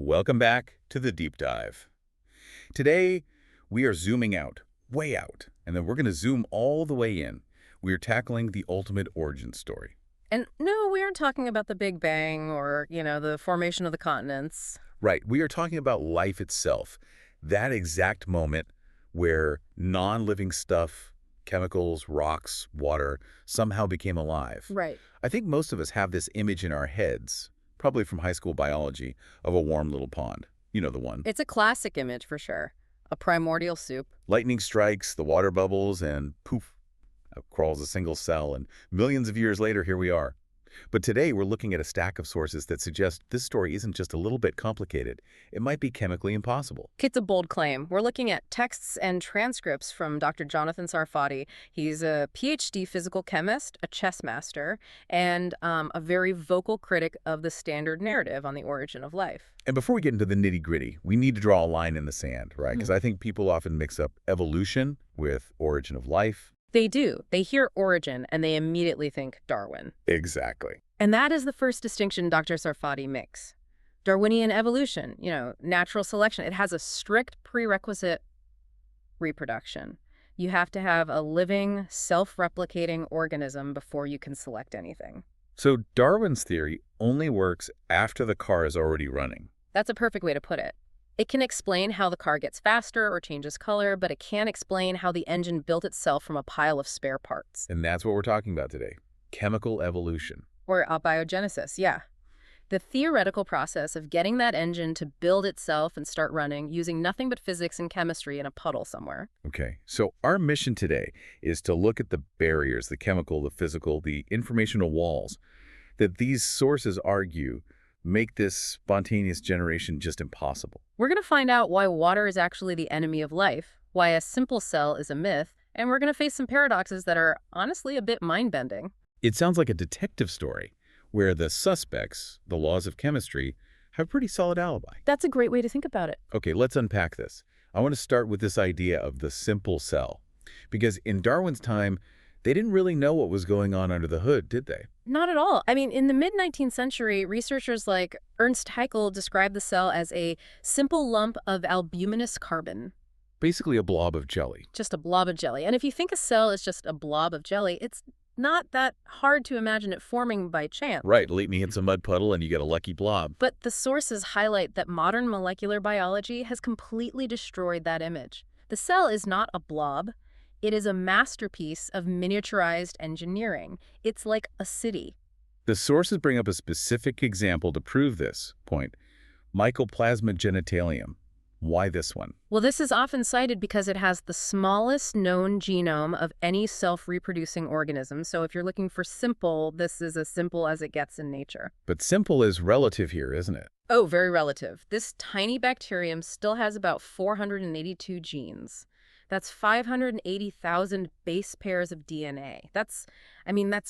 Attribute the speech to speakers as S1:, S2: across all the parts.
S1: Welcome back to the deep dive. Today, we are zooming out, way out, and then we're going to zoom all the way in. We are tackling the ultimate origin story.
S2: And no, we aren't talking about the Big Bang or, the formation of the continents.
S1: Right, we are talking about life itself, that exact moment where non-living stuff, chemicals, rocks, water, somehow became alive.
S2: Right.
S1: I think most of us have this image in our heads, probably from high school biology, of a warm little pond. You know the one.
S2: It's a classic image for sure. A primordial soup.
S1: Lightning strikes, the water bubbles, and poof, out crawls a single cell, and millions of years later, here we are. But today, we're looking at a stack of sources that suggest this story isn't just a little bit complicated. It might be chemically impossible.
S2: It's a bold claim. We're looking at texts and transcripts from Dr. Jonathan Sarfati. He's a PhD physical chemist, a chess master, and a very vocal critic of the standard narrative on the origin of life.
S1: And before we get into the nitty-gritty, we need to draw a line in the sand, right? Because I think people often mix up evolution with origin of life.
S2: They do. They hear origin, and they immediately think Darwin.
S1: Exactly.
S2: And that is the first distinction Dr. Sarfati makes. Darwinian evolution, natural selection, it has a strict prerequisite: reproduction. You have to have a living, self-replicating organism before you can select anything.
S1: So Darwin's theory only works after the car is already running.
S2: That's a perfect way to put it. It can explain how the car gets faster or changes color, but it can't explain how the engine built itself from a pile of spare parts.
S1: And that's what we're talking about today. Chemical evolution.
S2: Or abiogenesis, yeah. The theoretical process of getting that engine to build itself and start running using nothing but physics and chemistry in a puddle somewhere.
S1: Okay, so our mission today is to look at the barriers, the chemical, the physical, the informational walls that these sources argue make this spontaneous generation just impossible.
S2: We're going to find out why water is actually the enemy of life, why a simple cell is a myth, and we're going to face some paradoxes that are honestly a bit mind-bending.
S1: It sounds like a detective story where the suspects, the laws of chemistry, have a pretty solid alibi.
S2: That's a great way to think about it.
S1: Okay, let's unpack this. I want to start with this idea of the simple cell. Because in Darwin's time, they didn't really know what was going on under the hood, did they?
S2: Not at all. I mean, in the mid-19th century, researchers like Ernst Haeckel described the cell as a simple lump of albuminous carbon.
S1: Basically a blob of jelly.
S2: Just a blob of jelly. And if you think a cell is just a blob of jelly, it's not that hard to imagine it forming by chance.
S1: Right, leap me in some mud puddle and you get a lucky blob.
S2: But the sources highlight that modern molecular biology has completely destroyed that image. The cell is not a blob. It is a masterpiece of miniaturized engineering. It's like a city.
S1: The sources bring up a specific example to prove this point. Mycoplasma genitalium. Why this one?
S2: Well, this is often cited because it has the smallest known genome of any self-reproducing organism. So if you're looking for simple, this is as simple as it gets in nature.
S1: But simple is relative here, isn't it?
S2: Oh, very relative. This tiny bacterium still has about 482 genes. That's 580,000 base pairs of DNA. That's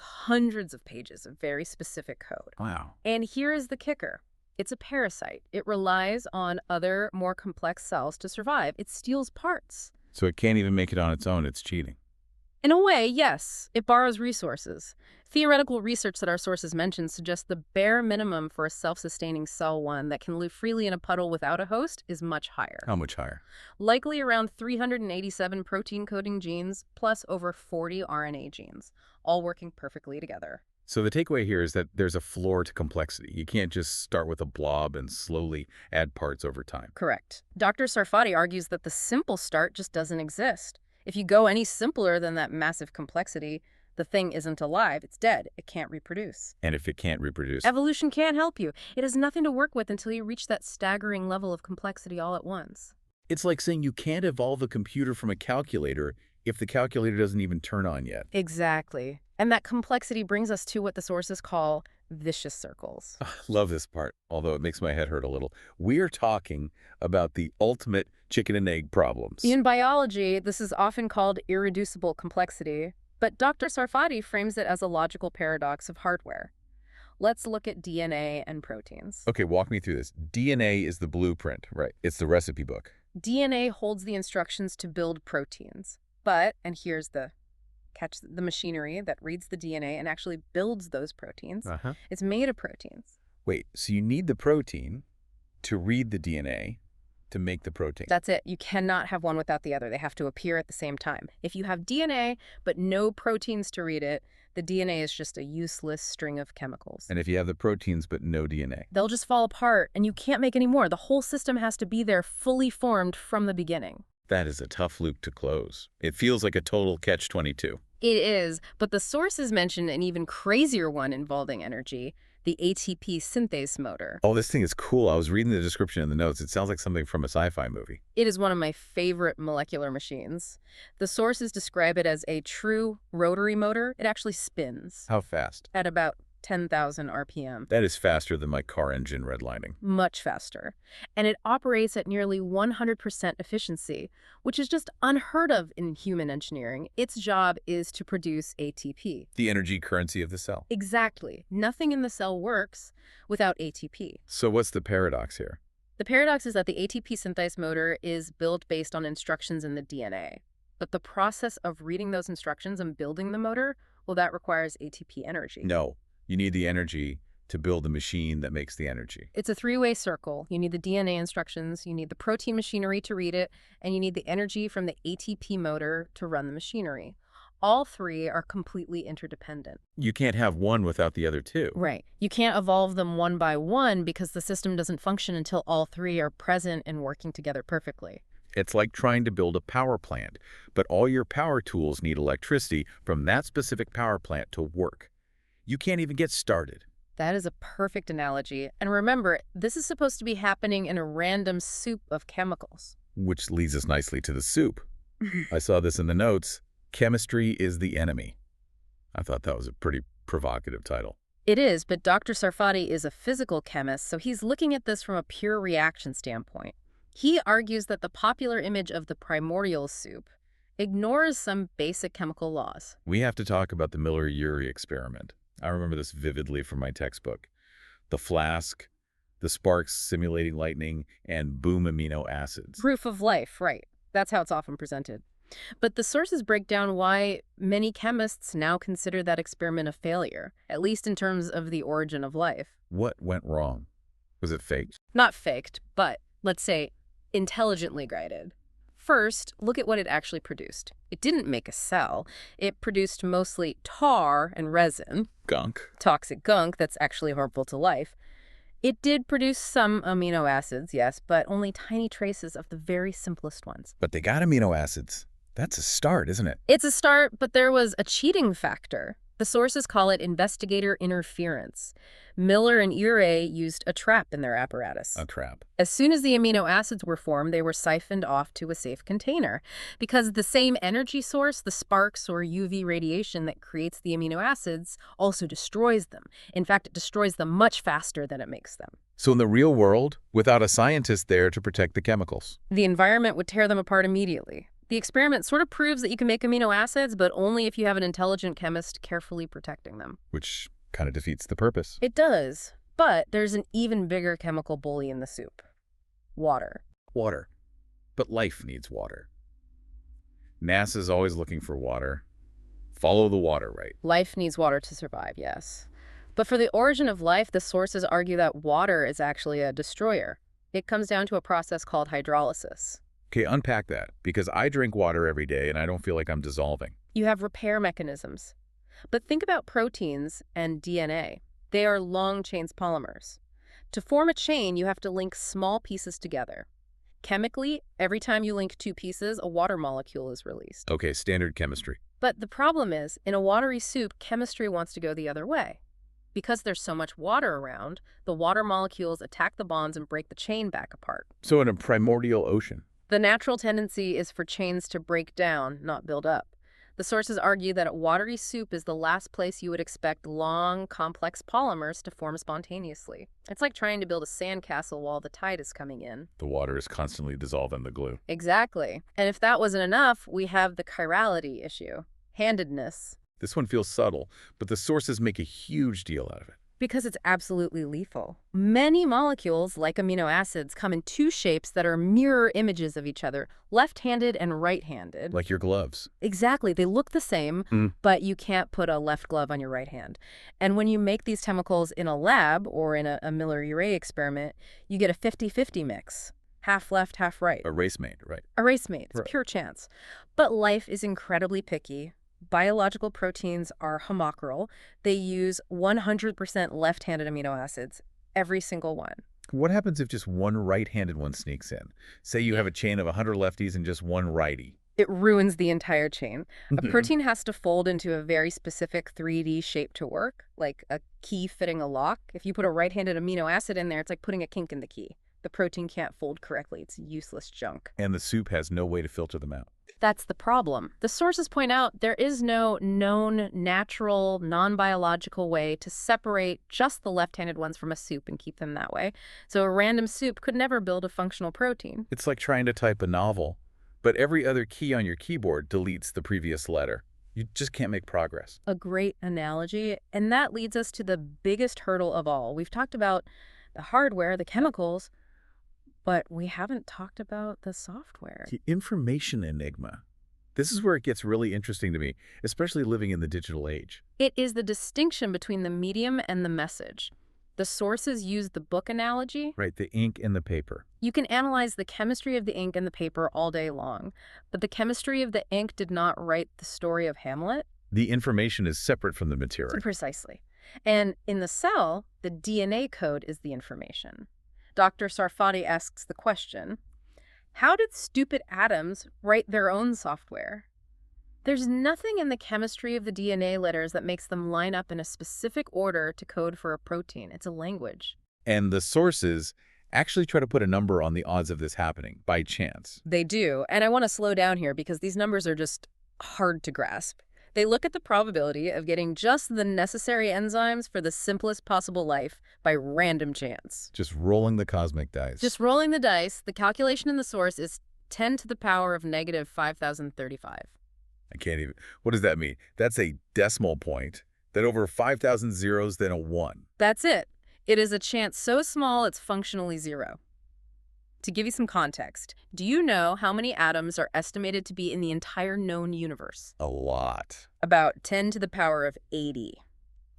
S2: hundreds of pages of very specific code.
S1: Wow.
S2: And here is the kicker. It's a parasite. It relies on other, more complex cells to survive. It steals parts.
S1: So it can't even make it on its own. It's cheating.
S2: In a way, yes, it borrows resources. Theoretical research that our sources mention suggests the bare minimum for a self-sustaining cell one that can live freely in a puddle without a host is much higher.
S1: How much higher?
S2: Likely around 387 protein-coding genes plus over 40 RNA genes, all working perfectly together.
S1: So the takeaway here is that there's a floor to complexity. You can't just start with a blob and slowly add parts over time.
S2: Correct. Dr. Sarfati argues that the simple start just doesn't exist. If you go any simpler than that massive complexity, the thing isn't alive. It's dead. It can't reproduce.
S1: And if it can't reproduce?
S2: Evolution can't help you. It has nothing to work with until you reach that staggering level of complexity all at once.
S1: It's like saying you can't evolve a computer from a calculator if the calculator doesn't even turn on yet.
S2: Exactly. And that complexity brings us to what the sources call vicious circles.
S1: Love this part, although it makes my head hurt a little. We're talking about the ultimate chicken and egg problems.
S2: In biology, this is often called irreducible complexity, but Dr. Sarfati frames it as a logical paradox of hardware. Let's look at DNA and proteins.
S1: Okay, walk me through this. DNA is the blueprint, right? It's the recipe book.
S2: DNA holds the instructions to build proteins. But, and here's the catch, the machinery that reads the DNA and actually builds those proteins. It's made of proteins.
S1: Wait, so you need the protein, To read the DNA, to make the protein.
S2: That's it. You cannot have one without the other. They have to appear at the same time. If you have DNA but no proteins to read it, the DNA is just a useless string of chemicals.
S1: And if you have the proteins but no DNA?
S2: They'll just fall apart, and you can't make any more. The whole system has to be there fully formed from the beginning.
S1: That is a tough loop to close. It feels like a total catch-22.
S2: It is, but the sources mention an even crazier one involving energy, the ATP synthase motor.
S1: Oh, this thing is cool. I was reading the description in the notes. It sounds like something from a sci-fi movie.
S2: It is one of my favorite molecular machines. The sources describe it as a true rotary motor. It actually spins.
S1: How fast?
S2: At about 10,000 RPM.
S1: That is faster than my car engine redlining.
S2: Much faster. And it operates at nearly 100% efficiency, which is just unheard of in human engineering. Its job is to produce ATP.
S1: The energy currency of the cell.
S2: Exactly. Nothing in the cell works without ATP.
S1: So what's the paradox here?
S2: The paradox is that the ATP synthase motor is built based on instructions in the DNA. But the process of reading those instructions and building the motor, well, that requires ATP energy.
S1: No. You need the energy to build the machine that makes the energy.
S2: It's a three-way circle. You need the DNA instructions, you need the protein machinery to read it, and you need the energy from the ATP motor to run the machinery. All three are completely interdependent.
S1: You can't have one without the other two.
S2: Right. You can't evolve them one by one because the system doesn't function until all three are present and working together perfectly.
S1: It's like trying to build a power plant, but all your power tools need electricity from that specific power plant to work. You can't even get started.
S2: That is a perfect analogy. And remember, this is supposed to be happening in a random soup of chemicals.
S1: Which leads us nicely to the soup. I saw this in the notes. Chemistry is the enemy. I thought that was a pretty provocative title.
S2: It is, but Dr. Sarfati is a physical chemist, so he's looking at this from a pure reaction standpoint. He argues that the popular image of the primordial soup ignores some basic chemical laws.
S1: We have to talk about the Miller-Urey experiment. I remember this vividly from my textbook. The flask, the sparks simulating lightning, and boom amino acids.
S2: Proof of life, right. That's how it's often presented. But the sources break down why many chemists now consider that experiment a failure, at least in terms of the origin of life.
S1: What went wrong? Was it faked?
S2: Not faked, but, let's say, intelligently guided. First, look at what it actually produced. It didn't make a cell. It produced mostly tar and resin.
S1: Gunk.
S2: Toxic gunk that's actually harmful to life. It did produce some amino acids, yes, but only tiny traces of the very simplest ones.
S1: But they got amino acids. That's a start, isn't it?
S2: It's a start, but there was a cheating factor. The sources call it investigator interference. Miller and Urey used a trap in their apparatus.
S1: A trap.
S2: As soon as the amino acids were formed, they were siphoned off to a safe container. Because the same energy source, the sparks or UV radiation that creates the amino acids, also destroys them. In fact, it destroys them much faster than it makes them.
S1: So in the real world, without a scientist there to protect the chemicals,
S2: the environment would tear them apart immediately. The experiment sort of proves that you can make amino acids, but only if you have an intelligent chemist carefully protecting them.
S1: which kind of defeats the purpose.
S2: It does, but there's an even bigger chemical bully in the soup. Water.
S1: Water. But life needs water. NASA's always looking for water. Follow the water, right?
S2: Life needs water to survive, yes. But for the origin of life, the sources argue that water is actually a destroyer. It comes down to a process called hydrolysis.
S1: Okay, unpack that, because I drink water every day and I don't feel like I'm dissolving.
S2: You have repair mechanisms. But think about proteins and DNA. They are long-chain polymers. To form a chain, you have to link small pieces together. Chemically, every time you link two pieces, a water molecule is released.
S1: Okay, standard chemistry.
S2: But the problem is, in a watery soup, chemistry wants to go the other way. Because there's so much water around, the water molecules attack the bonds and break the chain back apart.
S1: So in a primordial ocean.
S2: The natural tendency is for chains to break down, not build up. The sources argue that a watery soup is the last place you would expect long, complex polymers to form spontaneously. It's like trying to build a sandcastle while the tide is coming in.
S1: The water is constantly dissolving the glue.
S2: Exactly. And if that wasn't enough, we have the chirality issue. Handedness.
S1: This one feels subtle, but the sources make a huge deal out of it.
S2: Because it's absolutely lethal. Many molecules, like amino acids, come in two shapes that are mirror images of each other, left-handed and right-handed.
S1: Like your gloves.
S2: Exactly. They look the same,
S1: Mm.
S2: but you can't put a left glove on your right hand. And when you make these chemicals in a lab or in a Miller-Urey experiment, you get a 50-50 mix. Half left, half right.
S1: A race mate, right?
S2: A race mate. It's
S1: Right.
S2: pure chance. But life is incredibly picky. Biological proteins are homochiral. They use 100% left-handed amino acids, every single one.
S1: What happens if just one right-handed one sneaks in? Say you have a chain of 100 lefties and just one righty.
S2: It ruins the entire chain. A protein has to fold into a very specific 3D shape to work, like a key fitting a lock. If you put a right-handed amino acid in there, it's like putting a kink in the key. The protein can't fold correctly. It's useless junk.
S1: And the soup has no way to filter them out.
S2: That's the problem. The sources point out there is no known, natural, non-biological way to separate just the left-handed ones from a soup and keep them that way. So a random soup could never build a functional protein.
S1: It's like trying to type a novel, but every other key on your keyboard deletes the previous letter. You just can't make progress.
S2: A great analogy. And that leads us to the biggest hurdle of all. We've talked about the hardware, the chemicals, but we haven't talked about the software.
S1: The information enigma. This is where it gets really interesting to me, especially living in the digital age.
S2: It is the distinction between the medium and the message. The sources use the book analogy.
S1: Right, the ink and the paper.
S2: You can analyze the chemistry of the ink and the paper all day long, but the chemistry of the ink did not write the story of Hamlet.
S1: The information is separate from the material.
S2: Precisely. And in the cell, the DNA code is the information. Dr. Sarfati asks the question, how did stupid atoms write their own software? There's nothing in the chemistry of the DNA letters that makes them line up in a specific order to code for a protein. It's a language.
S1: And the sources actually try to put a number on the odds of this happening by chance.
S2: They do. And I want to slow down here because these numbers are just hard to grasp. They look at the probability of getting just the necessary enzymes for the simplest possible life by random chance.
S1: Just rolling the cosmic dice.
S2: Just rolling the dice. The calculation in the source is 10 to the power of negative 5,035.
S1: I can't even. What does that mean? That's a decimal point, then over 5,000 zeros, then a 1.
S2: That's it. It is a chance so small it's functionally zero. To give you some context, do you know how many atoms are estimated to be in the entire known universe?
S1: A lot.
S2: About 10 to the power of 80.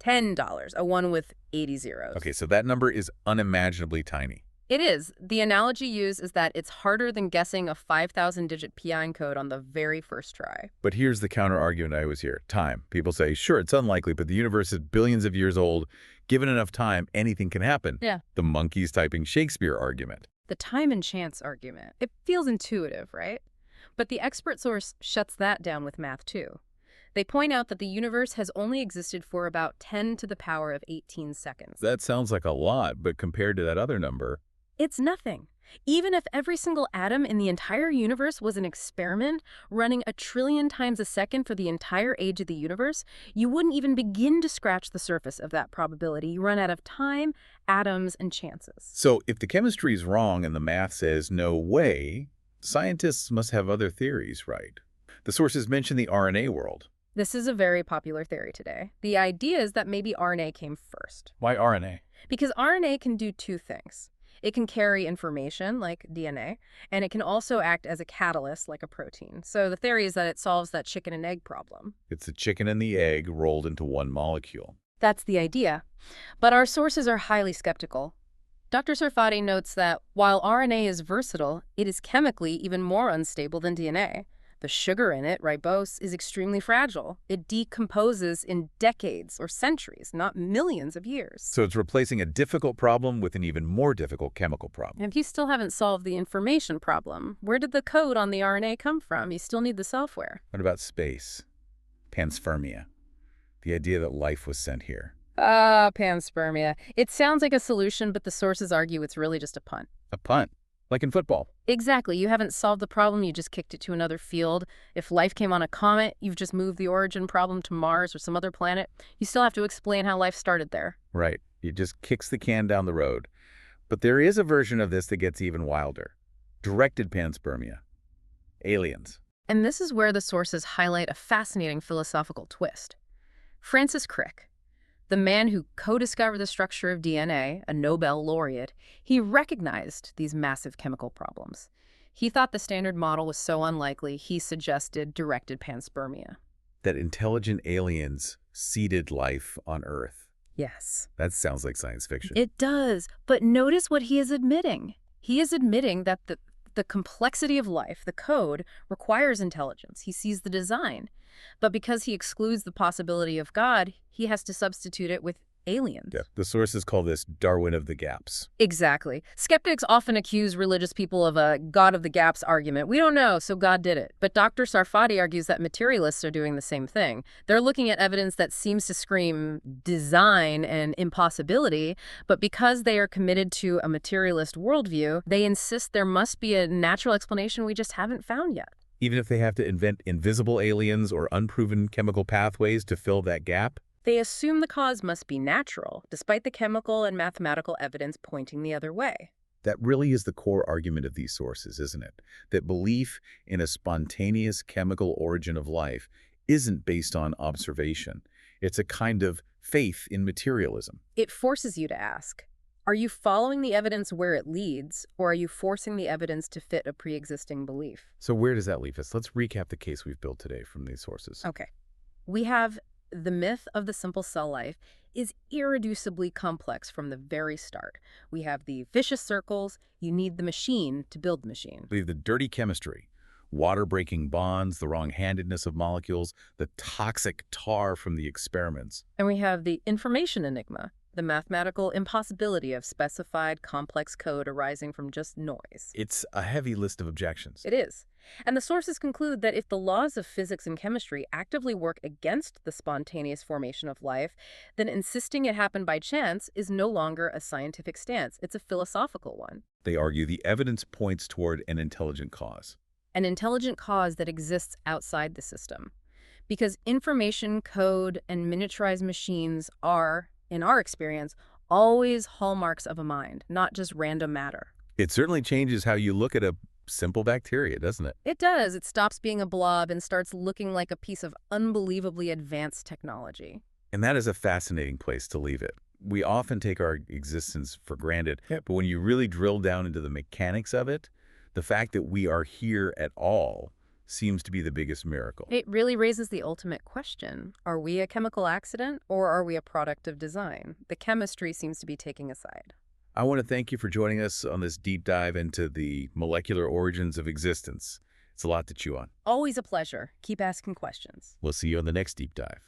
S2: $10, a 1 with 80 zeros.
S1: Okay, so that number is unimaginably tiny.
S2: It is. The analogy used is that it's harder than guessing a 5,000-digit PI code on the very first try.
S1: But here's the counter-argument I always hear. Time. People say, sure, it's unlikely, but the universe is billions of years old. Given enough time, anything can happen.
S2: Yeah.
S1: The monkeys typing Shakespeare argument.
S2: The time and chance argument. It feels intuitive, right? But the expert source shuts that down with math, too. They point out that the universe has only existed for about 10 to the power of 18 seconds.
S1: That sounds like a lot, but compared to that other number,
S2: It's nothing. Even if every single atom in the entire universe was an experiment running 1 trillion times a second for the entire age of the universe, you wouldn't even begin to scratch the surface of that probability. You run out of time, atoms, and chances.
S1: So if the chemistry is wrong and the math says no way, scientists must have other theories, right? The sources mention the RNA world.
S2: This is a very popular theory today. The idea is that maybe RNA came first.
S1: Why RNA?
S2: Because RNA can do two things. It can carry information, like DNA, and it can also act as a catalyst, like a protein. So the theory is that it solves that chicken and egg problem.
S1: It's the chicken and the egg rolled into one molecule.
S2: That's the idea. But our sources are highly skeptical. Dr. Sarfati notes that while RNA is versatile, it is chemically even more unstable than DNA. The sugar in it, ribose, is extremely fragile. It decomposes in decades or centuries, not millions of years.
S1: So it's replacing a difficult problem with an even more difficult chemical problem.
S2: And if you still haven't solved the information problem, where did the code on the RNA come from? You still need the software.
S1: What about space? Panspermia. The idea that life was sent here.
S2: Panspermia. It sounds like a solution, but the sources argue it's really just a punt.
S1: A punt. Like in football.
S2: Exactly. You haven't solved the problem, you just kicked it to another field. If life came on a comet, you've just moved the origin problem to Mars or some other planet. You still have to explain how life started there.
S1: Right. It just kicks the can down the road. But there is a version of this that gets even wilder. Directed panspermia. Aliens.
S2: And this is where the sources highlight a fascinating philosophical twist. Francis Crick, The man who co-discovered the structure of DNA, a Nobel laureate, he recognized these massive chemical problems. He thought the standard model was so unlikely, he suggested directed panspermia.
S1: That intelligent aliens seeded life on Earth.
S2: Yes.
S1: That sounds like science fiction.
S2: It does, but notice what he is admitting. He is admitting that the complexity of life, the code, requires intelligence. He sees the design. But because he excludes the possibility of God, he has to substitute it with aliens.
S1: Yeah. The sources call this Darwin of the gaps.
S2: Exactly. Skeptics often accuse religious people of a God of the gaps argument. We don't know, so God did it. But Dr. Sarfati argues that materialists are doing the same thing. They're looking at evidence that seems to scream design and impossibility, but because they are committed to a materialist worldview, they insist there must be a natural explanation we just haven't found yet.
S1: Even if they have to invent invisible aliens or unproven chemical pathways to fill that gap?
S2: They assume the cause must be natural, despite the chemical and mathematical evidence pointing the other way.
S1: That really is the core argument of these sources, isn't it? That belief in a spontaneous chemical origin of life isn't based on observation. It's a kind of faith in materialism.
S2: It forces you to ask, are you following the evidence where it leads, or are you forcing the evidence to fit a pre-existing belief?
S1: So where does that leave us? Let's recap the case we've built today from these sources.
S2: Okay. We have the myth of the simple cell life is irreducibly complex from the very start. We have the vicious circles. You need the machine to build the machine.
S1: We have the dirty chemistry, water-breaking bonds, the wrong-handedness of molecules, the toxic tar from the experiments.
S2: And we have the information enigma, the mathematical impossibility of specified complex code arising from just noise.
S1: It's a heavy list of objections.
S2: It is. And the sources conclude that if the laws of physics and chemistry actively work against the spontaneous formation of life, then insisting it happened by chance is no longer a scientific stance. It's a philosophical one.
S1: They argue the evidence points toward an intelligent cause.
S2: An intelligent cause that exists outside the system. Because information, code, and miniaturized machines are, in our experience, always hallmarks of a mind, not just random matter.
S1: It certainly changes how you look at a simple bacteria, doesn't it?
S2: It does. It stops being a blob and starts looking like a piece of unbelievably advanced technology.
S1: And that is a fascinating place to leave it. We often take our existence for granted, but when you really drill down into the mechanics of it, the fact that we are here at all seems to be the biggest miracle.
S2: It really raises the ultimate question. Are we a chemical accident, or are we a product of design? The chemistry seems to be taking a side.
S1: I want to thank you for joining us on this deep dive into the molecular origins of existence. It's a lot to chew on.
S2: Always a pleasure. Keep asking questions.
S1: We'll see you on the next deep dive.